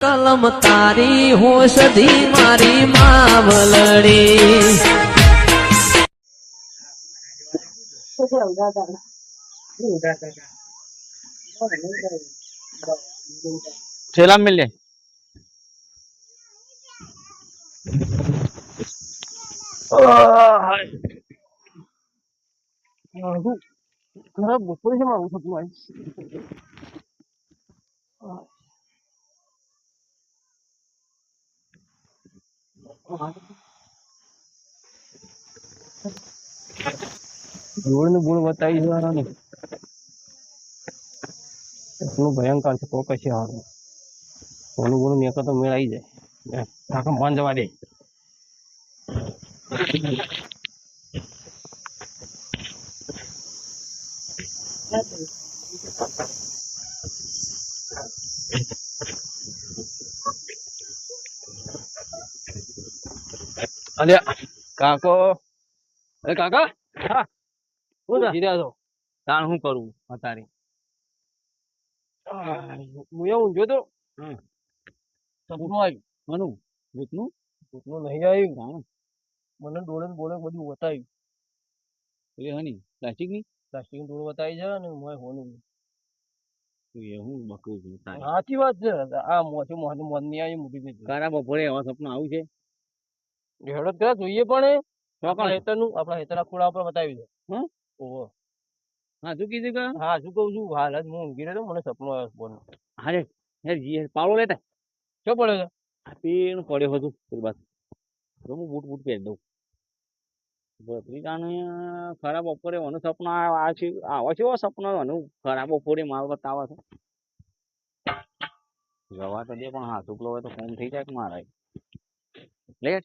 કલમ તારી હોશધી મારી માવલડી ठेला मिल जाए खराब बपोरे से मारू सकूं भाई જોડ ને બોળ બતાવી જવાના ને એટલું ભયંકર છે કોઈ કશી હારું બોલું બોલું મેં તો મેળ આવી જાય કાકા મન જવા દે અરે કાકો અરે કાકા હા હું રહ્યા છો તાણ શું કરું અત્યારે હું એવું જોતો સપનું આવ્યું મનું ભૂતનું ભૂતનું નહીં આવ્યું મને ડોળે બોળે બધું બતાવ્યું એટલે હની પ્લાસ્ટિકની ડોળ બતાવી છે ને મોય હોનું હું બકરું છું સાચી વાત છે આ મોથી મોહન મન ની આવી મૂકી કારા બપોરે એવા સપનું આવું છે હેડો ત્યાં જોઈએ પણ આપણા હેતરના ખોળા ઉપર બતાવી દે ઓહો હા શું કીધું કે હા શું કહું છું હાલ જ હું ઊંઘી રહ્યો મને સપનું આવ્યો બોલ હા જી પાવડો લેતા શું પડ્યો છે પેલું પડ્યો હતું પેલી બાદ હું બૂટ બૂટ પહેરી દઉં ભત્રીજાને ખરાબ બપોરે મને સપનું આવે છે સપનું એનું ખરાબ બપોરે મારો બતાવે છે જવા તો દે પણ હા શુક્લો હોય તો ફોન થઈ જાય કે મારા લેટ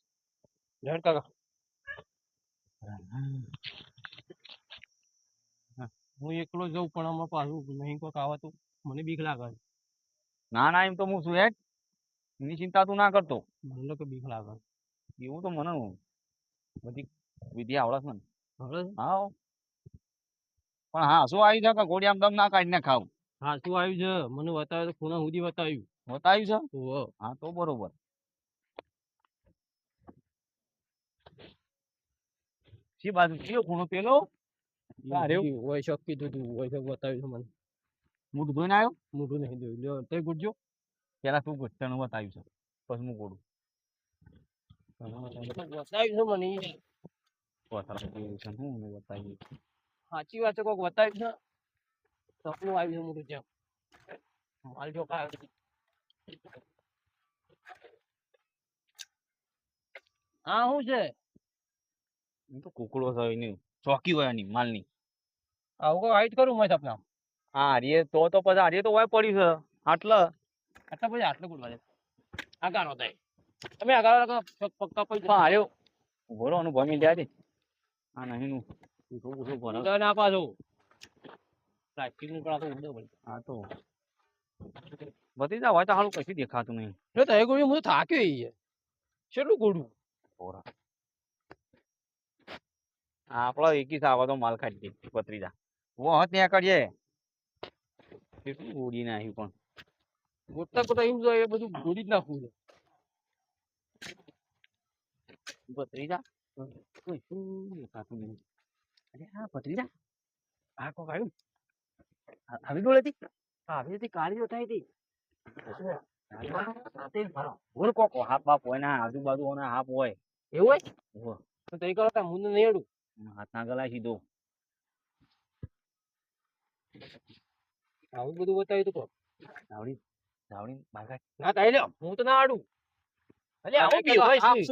લેટ કાકા હું એકલો જઉં પણ આમાં પાછું નહીં કોઈક આવે તો મને બીક લાગે ના ના એમ તો હું છું હેડ એની ચિંતા તું ના કરતો મને કે બીક લાગે એવું તો મને બધી વિધિ આવડે છે ને હા પણ હા શું આવ્યું છે કે ગોળી આમ દમ ના કાઢીને ખાવ હા શું આવ્યું છે મને બતાવ્યું તો ખૂણા સુધી બતાવ્યું છે હા તો બરોબર શી બાજુ કયો ખૂણો પેલો હોય શક કીધું તું હોય શક બતાવ્યું છે મને મોઢું ધોઈને આવ્યો મોઢું નહીં ધોયું લ્યો તે ગુડજો પેલા તું ગુડ તને બતાવ્યું છે પછી હું ગોડું બતાવ્યું છે મને બતાવ્યું સાચી વાત છે કોઈક બતાવ્યું છે સપનું આવ્યું છે મોટું ત્યાં માલ જો હા શું છે તો કુકડો થાય નહીં ચોકી હોય ની માલની આવું કોઈ હાઈટ કરું મેં સપના હા હારીએ તો પછી હારીએ તો હોય પડ્યું છે આટલા પછી આટલું ગુડવા દે આગારો થાય તમે આગારો પક્કા પૈસા હાર્યો બોલો અનુભવ મેં દે હા નહીં નું ના પાછો પ્લાસ્ટિક નું પણ ઉડે ભાઈ હા તો બધી જા હોય તો હાલું કશું દેખાતું નહીં જો તો એ ગોળી હું થાક્યો છે કેટલું ગોળું આપડો એકી આવા તો માલ ખાઈ દે પત્રીજા વો ત્યાં કરીએ કેટલું ગોળી નાખ્યું પણ ગોટતા ગોટા એમ એ બધું ગોળી જ નાખવું છે પત્રીજા શું દેખાતું નહીં અરે હા પત્રીજા આ કોક આવ્યું આવી ગયો હતી આવી હતી કાળી થાય હતી બોલ કોક હાથ બાપ હોય ના આજુબાજુ હાફ હોય એવું હોય તો તઈ કરો હું નહીં અડું હાથ ના ગલાય સીધો આવું બધું બતાવ્યું તું ધાવડી ધાવડી ના તાઈ લ્યો હું તો ના આડું અરે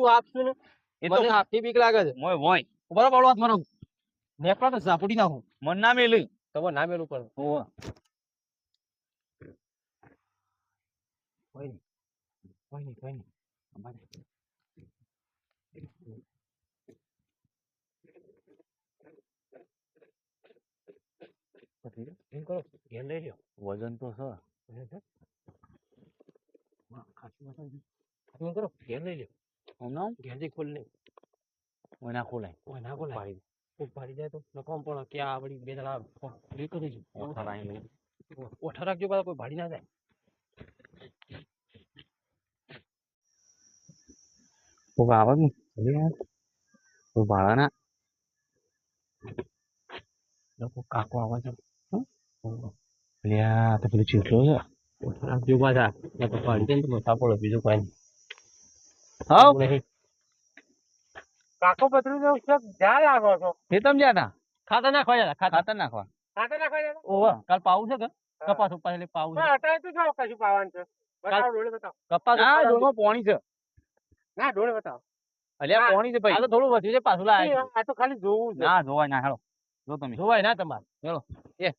આપશું ને એ તો હાથથી બીક લાગે છે મોય મોય બરાબર વાત મારો નેકળા તો ઝાપડી નાખું મન ના મેલું તમારે ના મેલું પણ ઓહ કોઈ નહીં અમારે એમ કરો ઘેર લઈ લ્યો વજન તો છે ખાસું કરો ઘેર લઈ લ્યો હમણાં ઘેરથી ખોલ નહીં ના ખોલાય પાડી જાય તો નકામ પણ ક્યાં આવડી બે જણા કરી દઈશું ઓઠા રાખજો કોઈ ભાડી ના જાય કોક આવે ને તો ભાડાના કાકો આવે છે લ્યા તો પેલું ચીટલો છે જો પાછા પાડી દે મોટા પડો બીજું કઈ હા કાકો પતરું જો જ્યાં લાગો છો એ તમે જ્યાં ખાતર નાખવા જતા ખાતર નાખવા ઓવા કાલ પાવું છે કે કપાસ ઉપર એટલે પાવું છે અત્યારે તો જાવ કશું પાવાનું છે બતાવો ડોળે બતાવો કપાસ ના ડોળમાં પાણી છે ના ડોળે બતાવો અલ્યા પાણી છે ભાઈ આ તો થોડું વધ્યું છે પાછું લાય આ તો ખાલી જોવું છે ના જોવાય ના હેડો જો તમે જોવાય ના તમારે હેડો એ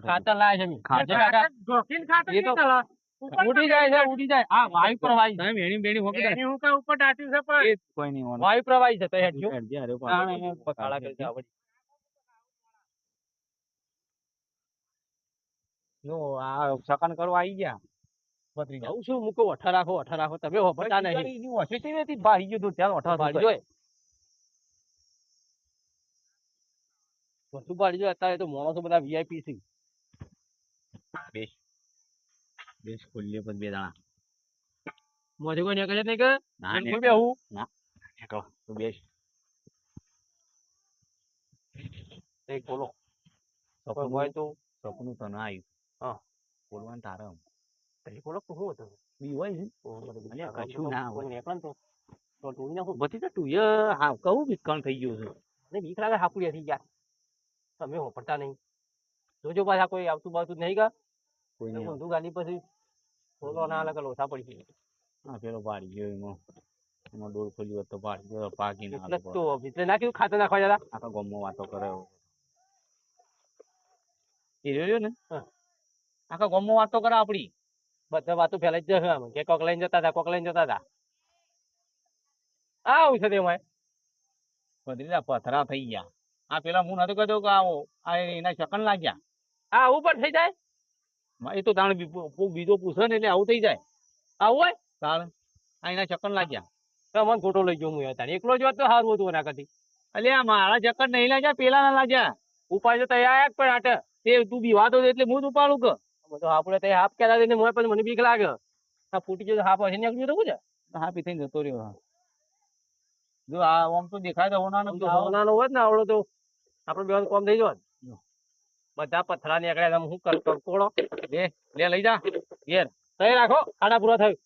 ખાતર લાય છે એ તો ઉડી જાય છે ઉડી જાય આ વાયુ પ્રવાહી છે મેણી બેણી હોકી દે હું કા ઉપર ડાટ્યું છે પણ કોઈ નહીં વાયુ પ્રવાહી છે તો હેડજો કાળા કરી આવડી નો આ સકન કરવા આવી ગયા પતરી જાઉં છું મૂકો અઠા રાખો તમે હોપતા નહીં ઓછી નથી ભાઈ ગયો તો ત્યાં અઠા ભાઈ જોય વસ્તુ પાડી જો અત્યારે તો માણસો બધા વીઆઈપી છે બેસ ખોલીએ પણ બે દાણા મોજે કોઈ નીકળે નહીં કે ના કોઈ બેહું ના નીકળો તો બેસ એક બોલો સપનું હોય તો સપનું તો ના આવ્યું હા બોલવાનું તારે એ બોલો તો શું હતું બી હોય છે કશું ના હોય નીકળ તો ટોઈ નાખું બધી તો તું હા કહું વિકણ થઈ ગયું છે અને બીક લાગે હાપુડિયા થઈ ગયા તમે હોપડતા નહીં જોજો પાછા કોઈ આવતું બાવતું નહીં કા કોઈ નહીં ઊંધું ગાડી પછી બોલો ના અલગ લોસા પડી ગઈ હા પેલો પાડી ગયો એમાં ડોર ખોલ્યું તો પાડી ગયો પાકી ના તો ભીતરે ના કીધું ખાતર નાખવા જતા આખા ગામમાં વાતો કરે એ રહ્યો ને આખા ગામમાં વાતો કરે આપડી બધા વાતો ફેલાઈ જ જશે કે કોક લઈને જતા હતા આવું છે તેમાં બદલી પથરા થઈ ગયા આ પેલા હું નતો કહેતો કે આવો આ એના ચકન લાગ્યા હા આવું પણ થઈ જાય એ તો તાણ બીજો પૂછે ને એટલે આવું થઈ જાય આવું હોય તાણ આ એના ચકન લાગ્યા તો મને ખોટો લઈ ગયો હું તાણ એકલો જ હોત તો સારું હતું એના કરતી અલ્યા મારા ચક્કર નહીં લાગ્યા પેલા ના લાગ્યા ઉપાય તો તૈયાર પણ આટે તે તું બીવાતો એટલે હું જ ઉપાડું કે બધો આપણે તઈ હાફ કેલા દઈને મને બીક લાગે આ ફૂટી ગયો હાફ હશે નીકળ્યું તો કુછ હાફી થઈને જતો રહ્યો જો આ આમ તો દેખાય તો હોનાનો હોય ને આવડો તો આપણે બે કોમ થઈ જાય બધા પથરા નીકળ્યા હું કોળો લે લઈ જા ઘેર તઈ રાખો ખાડા પૂરા થયું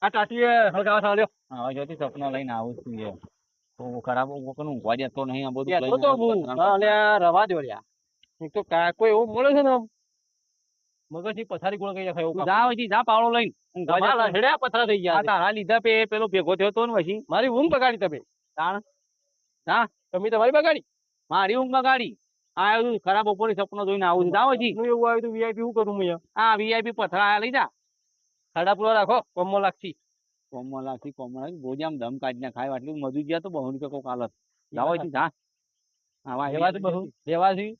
આ ટાટીએ હળગાવા થાલ્યો હા જોતી સપના લઈને આવું છું એ તો ખરાબ કોકનું ઊંઘવા દેતો નહીં આ બધું તો હું અલ્યા રવા દો લ્યા એક તો કાકો એવો મળે છે ને મગજની પથારી ગોળ ગઈ ખાય જા પછી જા પાવડો લઈને હેડ્યા પથરા થઈ ગયા તારા લીધા પેલો ભેગો થયો તો ને પછી મારી ઊંઘ બગાડી તમે તાણ હા તમે તમારી બગાડી મારી ઊંઘ બગાડી આ આવ્યું ખરાબ બપોરે સપનો જોઈને આવું જાવ હજી એવું આવ્યું તો વીઆઈપી શું કરું મેં હા વીઆઈપી પથરા લઈ જા ખાડા પૂરા રાખો કોમો લાગતી ભોજામ દમ કાઢી ના ખાય આટલું મજૂર ગયા તો બહુ કે કોક હાલત જાવ હજી જા હા લેવા બહુ લેવા જી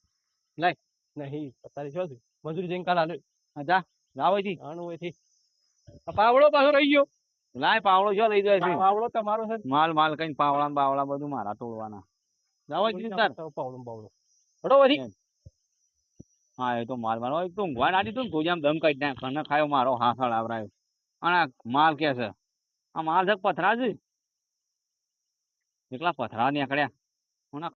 લાય નહીં પતારી છો મજૂરી જઈને કાલ હાલે જા જાવ હજી આનું એથી પાવડો પાછો રહી ગયો લાય પાવડો જો લઈ જાય છે પાવડો તમારો છે માલ કઈ પાવડા બાવડા બધું મારા તોડવાના જાવ હજી તાર પાવડો હડો વધી હા એ તો માલ મારો એક તો ઊંઘવા નાડી તું ભોજામ દમ કાઢી ના ખાને ખાયો મારો હાથળ આવરાયો અને માલ કે છે આ માલ છે પથરા છે એટલા પથરા નીકળ્યા